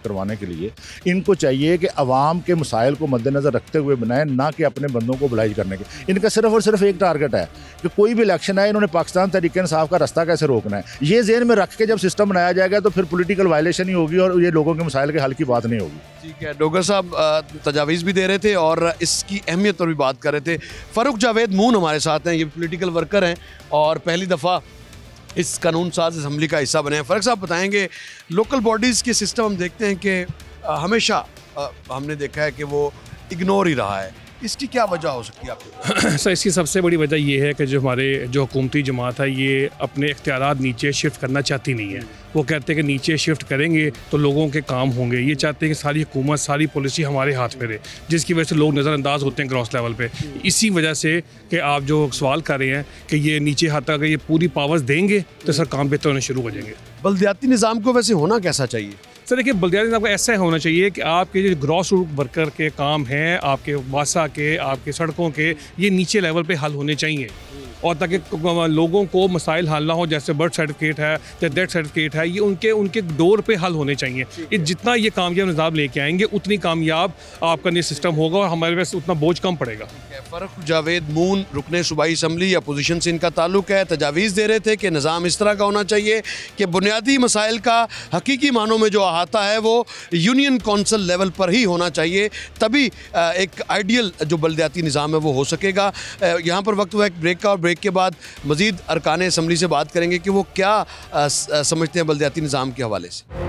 करवाने के लिए, इनको चाहिए कि अवाम के मसाइल को मद्देनज़र रखते हुए बनाएं, ना कि अपने बंदों को बुलाइज करने के। इनका सिर्फ और सिर्फ एक टारगेट है कि कोई भी इलेक्शन है, इन्होंने पाकिस्तान तहरीक इंसाफ का रास्ता कैसे रोकना है। ये ज़हन में रख के जब सिस्टम बनाया जाएगा तो फिर पॉलिटिकल वायलेशन ही होगी और ये लोगों के मसाइल के हल की बात नहीं होगी। ठीक है, डोगर साहब तजावीज़ भी दे रहे थे और इसकी अहमियत पर भी बात कर रहे थे। फ़ारूक जावेद मून हमारे साथ हैं, ये पॉलिटिकल वर्कर हैं और पहली दफ़ा इस कानून साज असम्बली का हिस्सा बने हैं। फ़ारूक साहब बताएंगे, लोकल बॉडीज़ के सिस्टम हम देखते हैं कि हमेशा हमने देखा है कि वो इग्नोर ही रहा है, इसकी क्या वजह हो सकती है आपको? सर इसकी सबसे बड़ी वजह ये है कि जो हुकूमती जमात है ये अपने इख्तियारात नीचे शिफ्ट करना चाहती नहीं है। वो कहते हैं कि नीचे शिफ्ट करेंगे तो लोगों के काम होंगे। ये चाहते हैं कि सारी हुकूमत, सारी पॉलिसी हमारे हाथ में रहे, जिसकी वजह से लोग नज़रअंदाज होते हैं ग्राउंड लेवल पे। इसी वजह से कि आप जो सवाल कर रहे हैं कि ये नीचे हाथ तक अगर ये पूरी पावर्स देंगे तो सर काम बेहतर होने शुरू हो जाएंगे। बल्दियाती निज़ाम को वैसे होना कैसा चाहिए? सर देखिए, बल्दियाती निज़ाम का ऐसा होना चाहिए कि आपके जो ग्रॉस रूट वर्कर के काम हैं, आपके वासा के, आपके सड़कों के, ये नीचे लेवल पे हल होने चाहिए, और ताकि लोगों को मसाइल हल ना हो, जैसे बर्थ सर्टिफिकेट है या डेथ सर्टिफिकेट है, ये उनके डोर पे हल होने चाहिए। ये जितना ये कामयाब निज़ाम लेके आएंगे उतनी कामयाब आपका ये सिस्टम होगा और हमारे पास उतना बोझ कम पड़ेगा। फ़र्रुख जावेद मून रुकने सूबाई असम्बली अपोजिशन से इनका ताल्लुक है, तजावीज़ दे रहे थे कि निज़ाम इस तरह का होना चाहिए कि बुनियादी मसाइल का हकीकी मानों में जो अहाता है वो यूनियन कौंसल लेवल पर ही होना चाहिए, तभी एक आइडियल जो बल्दियाती निज़ाम है वो हो सकेगा। यहाँ पर वक्त हुआ एक ब्रेक का, और ब्रेक के बाद मज़ीद अरकान असम्बली से बात करेंगे कि वो क्या समझते हैं बल्दियाती निज़ाम के हवाले से।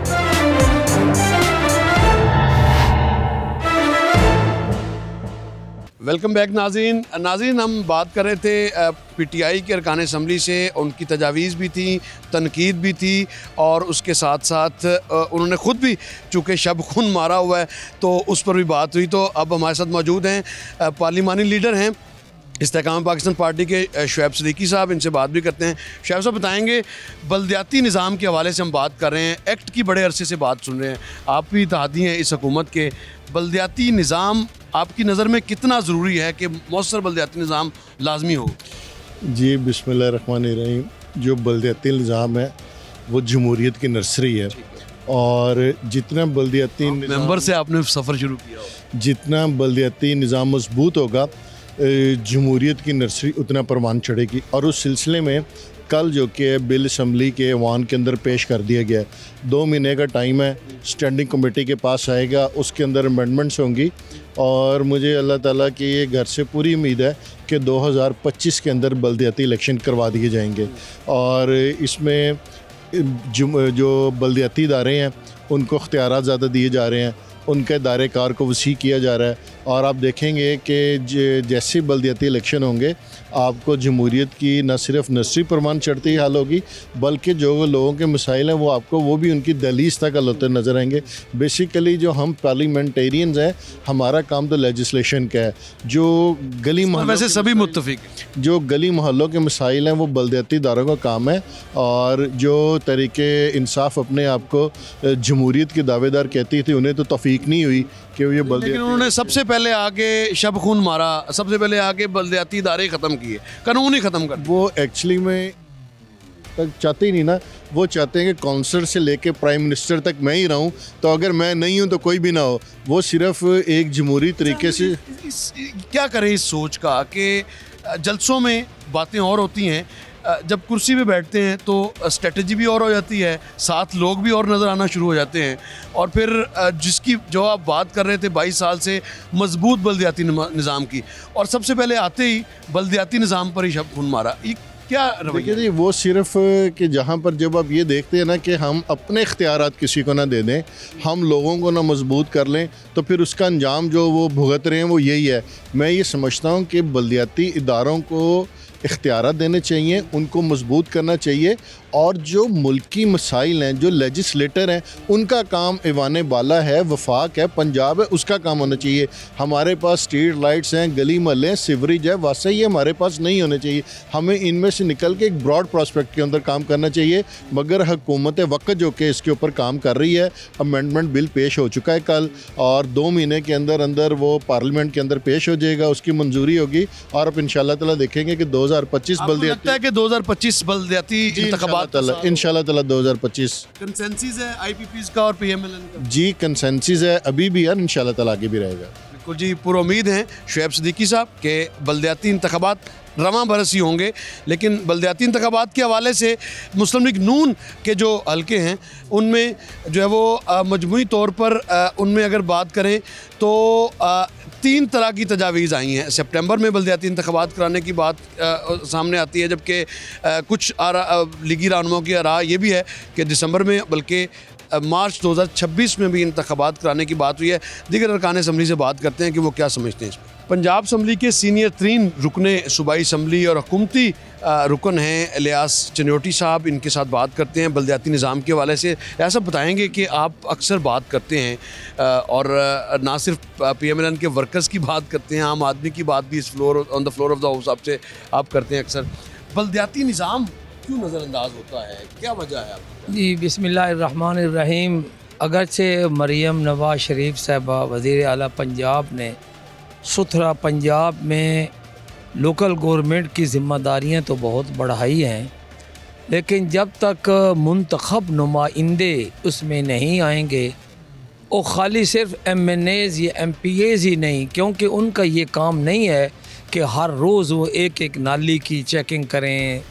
वेलकम बैक नाज़रीन, हम बात कर रहे थे PTI के अरकान असम्बली से, उनकी तजावीज़ भी थी, तनकीद भी थी, और उसके साथ साथ उन्होंने ख़ुद भी चूँकि शब खून मारा हुआ है तो उस पर भी बात हुई। तो अब हमारे साथ मौजूद हैं पार्लिमानी लीडर हैं इस्तेहकाम पाकिस्तान पार्टी के शुएब सिद्दीकी साहब, इनसे बात भी करते हैं। शुएब साहब बताएंगे, बल्दियाती निज़ाम के हवाले से हम बात कर रहे हैं, एक्ट की बड़े अरसे से बात सुन रहे हैं, आप भी इत्तेहादी हैं इस हुकूमत के, बल्दियाती निज़ाम आपकी नज़र में कितना ज़रूरी है कि मौसर बल्दियाती निज़ाम लाजमी हो? जी बिस्मिल्लाहिर्रहमानिर्रहीम, जो बल्दियाती निज़ाम है वो जमहूरियत की नर्सरी है, और जितना बल्दियाती मेंबर से आपने सफ़र शुरू किया हो, जितना बल्दियाती निज़ाम मजबूत होगा जमहूरियत की नर्सरी उतना परवान चढ़ेगी। और उस सिलसिले में कल जो कि बिल असम्बली के ऐवान के अंदर पेश कर दिया गया है, 2 महीने का टाइम है, स्टैंडिंग कमेटी के पास आएगा, उसके अंदर अमेंडमेंट्स होंगी, और मुझे अल्लाह ताला की ये घर से पूरी उम्मीद है कि 2025 के अंदर बल्दियाती इलेक्शन करवा दिए जाएंगे। और इसमें जो बल्दियाती इदारे हैं उनको इख्तियारात ज़्यादा दिए जा रहे हैं, उनके दायरे कार को वसी किया जा रहा है, और आप देखेंगे कि जैसे बल्दियाती इलेक्शन होंगे आपको जमहूरियत की न सिर्फ नर्सरी परवान चढ़ती हल होगी, बल्कि जो लोगों के मसाइल हैं वो भी उनकी दहलीज तक हल होते नज़र आएंगे। बेसिकली जो हम पार्लियामेंटेरियंस हैं, हमारा काम तो लेजिस्लेशन का है, जो गली मोहल्लों, वैसे सभी मुत्तफिक, जो गली मोहल्लों के मसाइल हैं वो बल्दियाती इदारों का काम है, और जो तरीके इंसाफ अपने आप को जमहूरियत के दावेदार कहती थी उन्हें तो तौफीक नहीं हुई कि ये लेकिन उन्होंने सबसे पहले आके शब खून मारा, सबसे पहले आके बल्दियाती इदारे ख़त्म किए, कानून ही ख़त्म कर। वो एक्चुअली में तक चाहते ही नहीं ना, वो चाहते हैं कि काउंसलर से लेके प्राइम मिनिस्टर तक मैं ही रहूं, तो अगर मैं नहीं हूं तो कोई भी ना हो। वो सिर्फ एक जमहूरी तरीके से क्या करें इस सोच का कि जलसों में बातें और होती हैं, जब कुर्सी पे बैठते हैं तो स्ट्रेटजी भी और हो जाती है, साथ लोग भी और नज़र आना शुरू हो जाते हैं, और फिर जिसकी जो आप बात कर रहे थे 22 साल से मजबूत बल्दियाती निज़ाम की, और सबसे पहले आते ही बल्दियाती निज़ाम पर ही शब खून मारा, ये क्या रवैया? देखिए, वो सिर्फ कि जहाँ पर जब आप ये देखते हैं ना कि हम अपने इख्तियारात किसी को ना दे दें, हम लोगों को ना मजबूत कर लें, तो फिर उसका अंजाम जो वो भुगत रहे हैं वो यही है। मैं ये समझता हूँ कि बल्दियाती इदारों को इख्तियारात देने चाहिए, उनको मजबूत करना चाहिए, और जो मुल्की मसाइल हैं, जो लेजिस्लेटर हैं, उनका काम ऐवान बाला है, वफाक है, पंजाब है, उसका काम होना चाहिए। हमारे पास स्ट्रीट लाइट्स हैं, गली महल्ले हैं, सिवरेज है, वासा ये हमारे पास नहीं होने चाहिए। हमें इनमें से निकल के एक ब्रॉड प्रॉस्पेक्ट के अंदर काम करना चाहिए, मगर हुकूमत वक्त जो कि इसके ऊपर काम कर रही है, अमेंडमेंट बिल पेश हो चुका है कल, और 2 महीने के अंदर अंदर वो पार्लियामेंट के अंदर पेश हो जाएगा, उसकी मंजूरी होगी, और अब इंशाल्लाह ताला देखेंगे कि 2025 लगता है कि 2025 बल्दियाती इंतखाबात इंशाल्लाह ताला 2025 कंसेंसस है IPPs का और PMLN का। जी कंसेंसस है, अभी भी है, इंशाल्लाह ताला आगे भी रहेगा। बिल्कुल जी, पूरा उम्मीद है शुएब सिद्दीकी साहब के बल्दियाती इंतखाबात रमा बरसी होंगे, लेकिन बल्दियाती इंतखाबात के हवाले से मुस्लिम लीग नून के जो हल्के हैं उनमें जो है वो मजमूई तौर पर उनमें अगर बात करें तो 3 तरह की तजावीज़ आई हैं। सितंबर में बल्दियाती इंतखाबात कराने की बात सामने आती है, जबकि कुछ लीगी रहनुमाओं की राय ये भी है कि दिसंबर में बल्कि मार्च 2026 में भी इंतखाबात कराने की बात हुई है। दीगर अरकान असम्बली से बात करते हैं कि वो क्या समझते हैं इसमें। पंजाब असम्बली के सीनियर तरीन रुकने सूबाई असम्बली और हुकूमती रुकन हैं इलियास चनियोटी साहब, इनके साथ बात करते हैं बल्दियाती निज़ाम के हवाले से। ऐसा बताएंगे कि आप अक्सर बात करते हैं और ना सिर्फ PMLN के वर्कर्स की बात करते हैं, आम आदमी की बात भी इस floor on the floor of the house आपसे आप करते हैं अक्सर। बल्दियाती निज़ाम क्यों नज़रअंदाज होता है, क्या वजह है आपकी? जी बिस्मिल्लाहिर्रहमानिर्रहीम। अगरचे मरीम नवाज शरीफ साहबा वज़ीर आला पंजाब ने सुथरा पंजाब में लोकल गवर्नमेंट की ज़िम्मेदारियाँ तो बहुत बढ़ाई हैं, लेकिन जब तक मुंतखब नुमाइंदे उसमें नहीं आएंगे, और ख़ाली सिर्फ MNAs या MPAs ही नहीं, क्योंकि उनका ये काम नहीं है कि हर रोज़ वो एक एक नाली की चेकिंग करें,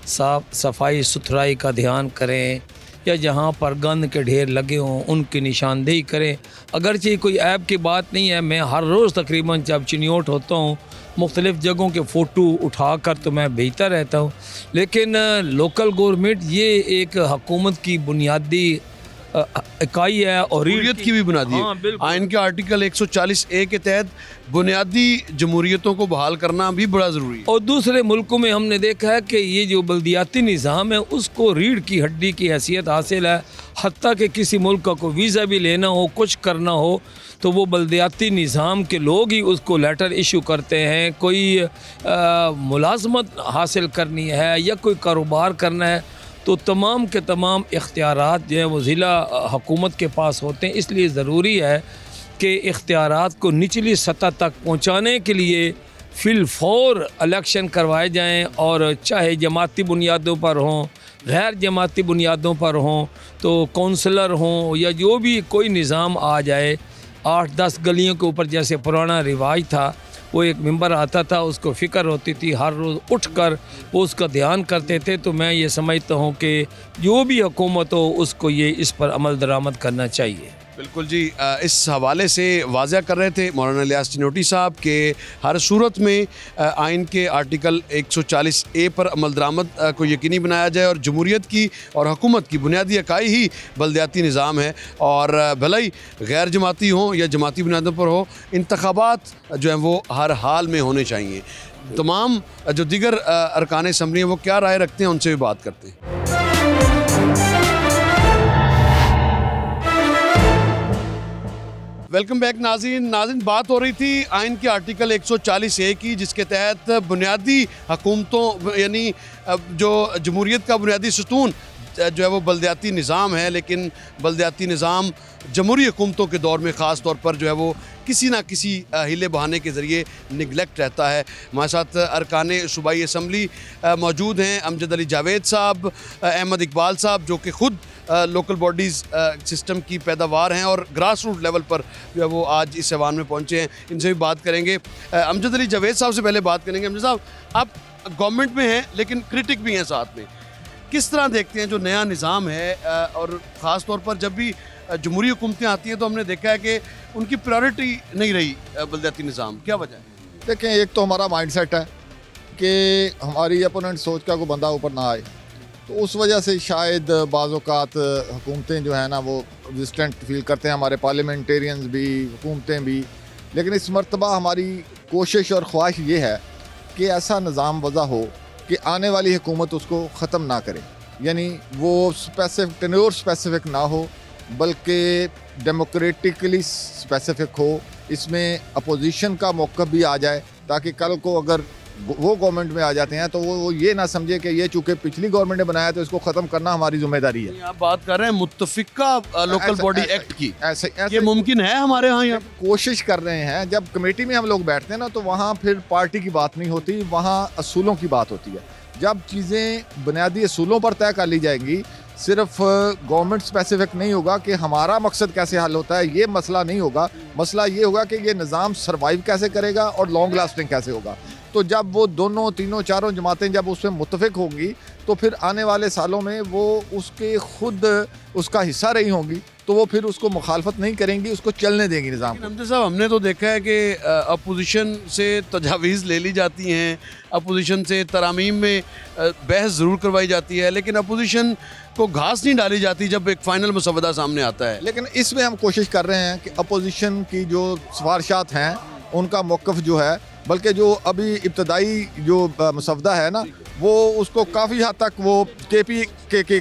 साफ सफाई सुथराई का ध्यान करें, या जहाँ पर गंद के ढेर लगे हों उनकी निशानदेही करें। अगरचे कोई ऐब की बात नहीं है, मैं हर रोज़ तकरीबन जब चिनियोट होता हूँ मुख्तलिफ़ जगहों के फ़ोटो उठा कर तो मैं भेजता रहता हूँ, लेकिन लोकल गवर्नमेंट ये एक हुकूमत की बुनियादी इकाई है और जमहूरियत की भी बुनियादी है। आइन के आर्टिकल 140A के तहत बुनियादी जमहूरियतों को बहाल करना भी बड़ा ज़रूरी है। और दूसरे मुल्कों में हमने देखा है कि ये जो बल्दियाती निज़ाम है उसको रीढ़ की हड्डी की हैसियत हासिल है। हत्ता कि किसी मुल्क का कोई वीज़ा भी लेना हो, कुछ करना हो, तो वो बल्दियाती निज़ाम के लोग ही उसको लेटर इशू करते हैं। कोई मुलाजमत हासिल करनी है या कोई कारोबार करना है तो तमाम के तमाम इख्तियारात जो है वो ज़िला हुकूमत के पास होते हैं। इसलिए ज़रूरी है कि इख्तियारात को निचली सतह तक पहुँचाने के लिए फिलफौर इलेक्शन करवाए जाएँ, और चाहे जमाती बुनियादों पर हों, गैर जमाती बुनियादों पर हों, तो कौंसलर हों या जो भी कोई निज़ाम आ जाए। 8-10 गलियों के ऊपर जैसे पुराना रिवाज था, वो एक मेंबर आता था, उसको फ़िक्र होती थी, हर रोज़ उठकर वो उसका ध्यान करते थे। तो मैं ये समझता हूँ कि जो भी हुकूमत हो उसको ये इस पर अमल दरामद करना चाहिए। बिल्कुल जी, इस हवाले से वाज़ह कर रहे थे मौलाना इलियास चिन्नोटी साहब के हर सूरत में आइन के आर्टिकल 140A पर अमल दरामद को यकीनी बनाया जाए, और जमहूरियत की और हुकूमत की बुनियादी इकाई ही बल्दियाती निज़ाम है, और भले ही गैर जमाती हों या जमाती बुनियादों पर हो, इंतखाबात जो हैं वो हर हाल में होने चाहिए। तमाम जो दीगर अरकान असम्बली हैं वो क्या राय रखते हैं, उनसे भी बात करते हैं। वेलकम बैक नाज़रीन, बात हो रही थी आइन के आर्टिकल 140A की, जिसके तहत बुनियादी हुकूमतों यानी जो जमहूरियत का बुनियादी सतून जो है वो बल्दियाती निज़ाम है, लेकिन बल्दियाती निज़ाम जमहूरी हुकूमतों के दौर में ख़ास तौर पर जो है वो किसी ना किसी हीले बहाने के ज़रिए निगलेक्ट रहता है। हमारे साथ अरकान सूबाई असम्बली मौजूद हैं, अमजद अली जावेद साहब, अहमद इकबाल साहब, जो कि ख़ुद लोकल बॉडीज़ सिस्टम की पैदावार हैं और ग्रास रूट लेवल पर जो है वो आज इस ऐवान में पहुँचे हैं। इनसे भी बात करेंगे। अमजद अली जावेद साहब से पहले बात करेंगे। अमजद साहब, आप गवर्नमेंट में हैं लेकिन क्रिटिक भी हैं साथ में, किस तरह देखते हैं जो नया निज़ाम है, और ख़ास तौर पर जब भी जमहूरी हुकूमतें आती हैं तो हमने देखा है कि उनकी प्रायोरिटी नहीं रही बल्दियाती निज़ाम, क्या वजह है? देखें, एक तो हमारा माइंडसेट है कि हमारी अपोनेंट सोच का कोई बंदा ऊपर ना आए, तो उस वजह से शायद बाज़ औक़ात हुकूमतें जो है ना वो रेजिस्टेंट फील करते हैं, हमारे पार्लियामेंटेरियंस भी, हुकूमतें भी। लेकिन इस मरतबा हमारी कोशिश और ख्वाहिश ये है कि ऐसा निज़ाम वज़ा हो कि आने वाली हुकूमत उसको ख़त्म ना करे, यानी वो स्पेसिफिक टेन्योर स्पेसिफिक ना हो बल्कि डेमोक्रेटिकली स्पेसिफिक हो। इसमें अपोजिशन का मौक़िफ़ भी आ जाए, ताकि कल को अगर वो गवर्नमेंट में आ जाते हैं तो वो ये ना समझे कि ये चूँकि पिछली गवर्नमेंट ने बनाया तो इसको ख़त्म करना हमारी जिम्मेदारी है। आप बात कर रहे हैं मुत्तफ़िका लोकल बॉडी एक्ट की, ऐसे ये मुमकिन है हमारे यहाँ? कोशिश कर रहे हैं। जब कमेटी में हम लोग बैठते हैं ना तो वहाँ फिर पार्टी की बात नहीं होती, वहाँ असूलों की बात होती है। जब चीज़ें बुनियादी असूलों पर तय कर ली जाएंगी, सिर्फ गवर्नमेंट स्पेसिफिक नहीं होगा कि हमारा मकसद कैसे हल होता है, ये मसला नहीं होगा। मसला ये होगा कि ये निज़ाम सर्वाइव कैसे करेगा और लॉन्ग लास्टिंग कैसे होगा। तो जब वो दोनों तीनों चारों जमातें जब उस पर मुत्तफ़िक होंगी तो फिर आने वाले सालों में वो उसके खुद उसका हिस्सा रही होंगी, तो वो फिर उसको मुखालफत नहीं करेंगी, उसको चलने देंगी निज़ाम को। अमजद साहब, हमने तो देखा है कि अपोजिशन से तजावीज़ ले ली जाती हैं, अपोजिशन से तरामीम में बहस ज़रूर करवाई जाती है, लेकिन अपोजिशन को घास नहीं डाली जाती जब एक फ़ाइनल मसवदा सामने आता है। लेकिन इसमें हम कोशिश कर रहे हैं कि अपोजिशन की जो सिफारिशात हैं उनका मौक़िफ़ जो है, बल्कि जो अभी इब्तदाई जो मसवदा है ना, वो उसको काफ़ी हद तक वो KP के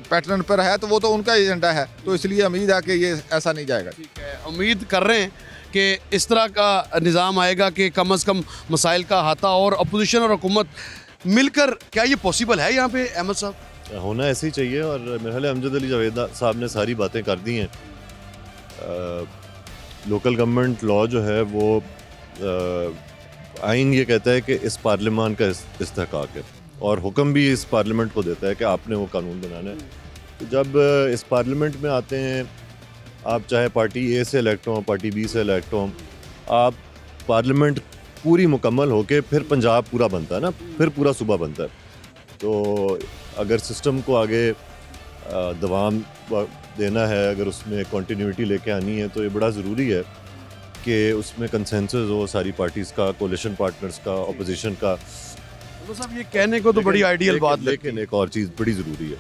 पैटर्न पर है, तो वो तो उनका एजेंडा है, तो इसलिए उम्मीद है कि ये ऐसा नहीं जाएगा। ठीक है, उम्मीद कर रहे हैं कि इस तरह का निज़ाम आएगा कि कम अज़ कम मसाइल का अहाता और अपोजिशन और हुकूमत मिलकर, क्या ये पॉसिबल है यहाँ पे अहमद साहब? होना ऐसे ही चाहिए। और मेरे ख्याल अमजद अली जावेद साहब ने सारी बातें कर दी हैं। लोकल गवर्नमेंट लॉ जो है वो आइन ये कहता है कि इस पार्लियामान का इस्तेहकाक है, और हुक्म भी इस पार्लियामेंट को देता है कि आपने वो कानून बनाना है। तो जब इस पार्लियामेंट में आते हैं, आप चाहे पार्टी ए से इलेक्ट हों, पार्टी बी से इलेक्ट हों, आप पार्लियामेंट पूरी मुकम्मल होके फिर पंजाब पूरा बनता है ना, फिर पूरा सूबा बनता है। तो अगर सिस्टम को आगे दवाम देना है, अगर उसमें कंटिन्यूटी लेके आनी है, तो ये बड़ा ज़रूरी है कि उसमें कंसेंसस हो सारी पार्टीज़ का, कोलिशन पार्टनर्स का, अपोजिशन का। तो साहब ये कहने को तो बड़ी आइडियल बात, लेकिन एक और चीज़ बड़ी ज़रूरी है,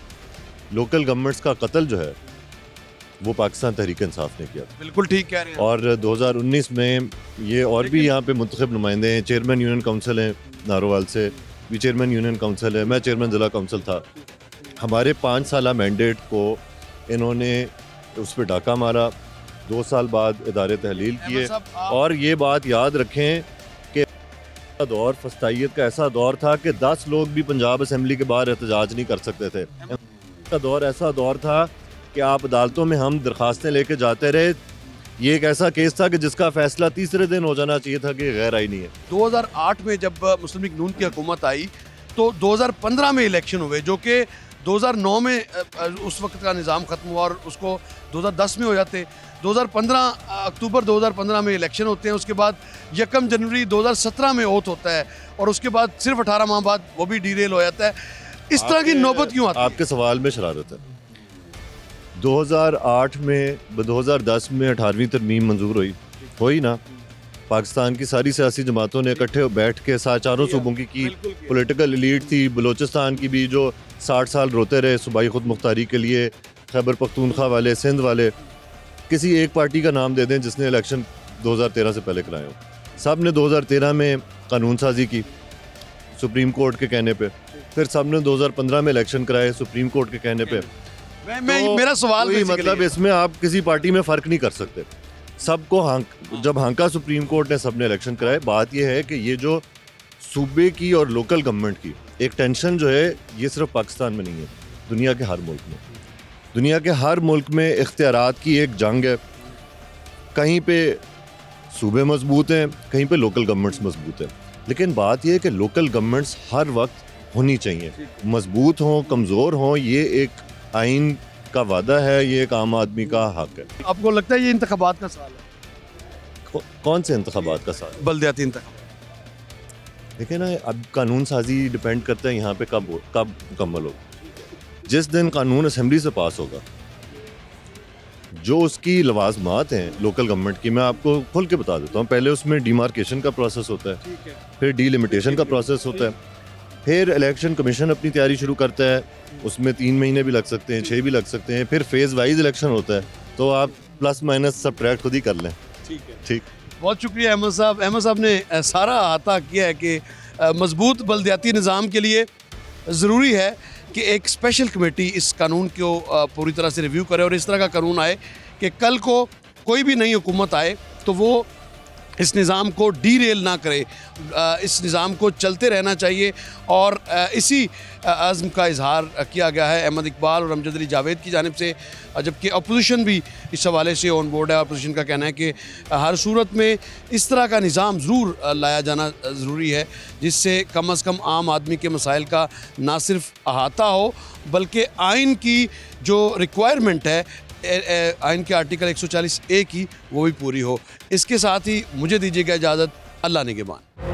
लोकल गवर्नमेंट्स का कत्ल जो है वो पाकिस्तान तहरीक इंसाफ ने किया। बिल्कुल ठीक कह रहे हैं। और 2019 में ये और भी यहाँ पे मुंतखब नुमाइंदे हैं, चेयरमैन यूनियन काउंसिल हैं नारोवाल से, भी चेयरमैन यूनियन काउंसिल है, मैं चेयरमैन ज़िला काउंसिल था। हमारे 5 साल मैंडेट को इन्होंने उस पर डाका मारा, 2 साल बाद इदारे तहलील किए। और ये बात याद रखें कि दौर फस्तायत का ऐसा दौर था कि 10 लोग भी पंजाब असम्बली के बाहर एहतजाज नहीं कर सकते थे। का दौर ऐसा दौर था कि आप अदालतों में हम दरखास्तें लेके जाते रहे। ये एक ऐसा केस था कि जिसका फैसला तीसरे दिन हो जाना चाहिए था कि गैर आईनी है। 2008 में जब मुस्लिम लीग नून की हुकूमत आई तो 2015 में इलेक्शन हुए, जो कि 2009 में उस वक्त का निज़ाम ख़त्म हुआ और उसको 2010 में हो जाते। 2015 अक्टूबर 2015 में इलेक्शन होते हैं, उसके बाद 1 जनवरी 2017 में ओथ होता है, और उसके बाद सिर्फ 18 माह बाद वो भी डीरेल हो जाता है। इस तरह की नौबत क्यों आती है? आपके सवाल में शरारत है। 2008 में 2010 में 18वीं तरमीम मंजूर हुई ना, पाकिस्तान की सारी सियासी जमातों ने इकट्ठे बैठ के चारों सूबों की पॉलिटिकल एलीट थी, बलूचिस्तान की भी जो 60 साल रोते रहे सूबाई खुद मुख्तारी के लिए, खैबर पख्तूनख्वा वाले, सिंध वाले, किसी एक पार्टी का नाम दे दें जिसने इलेक्शन 2013 से पहले कराए हो। सब ने 2013 में कानून साजी की सुप्रीम कोर्ट के कहने पे, फिर सब ने 2015 में इलेक्शन कराए सुप्रीम कोर्ट के कहने पे। मेरा सवाल मतलब इसमें आप किसी पार्टी में फ़र्क नहीं कर सकते, सबको जब हांका सुप्रीम कोर्ट ने सबने इलेक्शन कराए। बात यह है कि ये जो सूबे की और लोकल गवर्नमेंट की एक टेंशन जो है, ये सिर्फ पाकिस्तान में नहीं है, दुनिया के हर मुल्क में, दुनिया के हर मुल्क में इख्तियारात की एक जंग है। कहीं पे सूबे मजबूत हैं, कहीं पे लोकल गवर्नमेंट्स मजबूत हैं, लेकिन बात यह है कि लोकल गवर्नमेंट्स हर वक्त होनी चाहिए, मजबूत हों, कमज़ोर हों, ये एक आइन का वादा है, ये एक आम आदमी का हक है। आपको लगता है ये इंतखाबात का साल है? कौन से इंतखाबात का साल? बल्दियाती इंतखाबात। देखिए ना, अब कानून साजी डिपेंड करता है यहाँ पे कब मुकम्मल होगा। जिस दिन कानून असेंबली से पास होगा, जो उसकी लवाजमात हैं लोकल गवर्नमेंट की, मैं आपको खुल के बता देता हूँ। पहले उसमें डिमार्केशन का प्रोसेस होता है, फिर डीलिमिटेशन का प्रोसेस होता है, फिर इलेक्शन कमीशन अपनी तैयारी शुरू करता है, उसमें 3 महीने भी लग सकते हैं, 6 भी लग सकते हैं, फिर फेज़ वाइज इलेक्शन होता है। तो आप प्लस माइनस सब्ट्रैक्ट खुद ही कर लें। ठीक। बहुत शुक्रिया अहमद साहब। अहमद साहब ने सारा अहाता किया है कि मजबूत बल्दियाती निज़ाम के लिए ज़रूरी है कि एक स्पेशल कमेटी इस कानून को पूरी तरह से रिव्यू करे और इस तरह का कानून आए कि कल को कोई भी नई हुकूमत आए तो वो इस निज़ाम को डीरेल ना करे, इस निज़ाम को चलते रहना चाहिए। और इसी आज़म का इजहार किया गया है अहमद इकबाल और अमजद अली जावेद की जानिब से, जबकि अपोजिशन भी इस हवाले से ऑन बोर्ड है। अपोजिशन का कहना है कि हर सूरत में इस तरह का निज़ाम ज़रूर लाया जाना ज़रूरी है, जिससे कम अज़ कम आम आदमी के मसाइल का ना सिर्फ अहाता हो, बल्कि आइन की जो रिक्वायरमेंट है आइन के आर्टिकल 140A की, वो भी पूरी हो। इसके साथ ही मुझे दीजिएगा इजाज़त। अल्लाह निगहबान।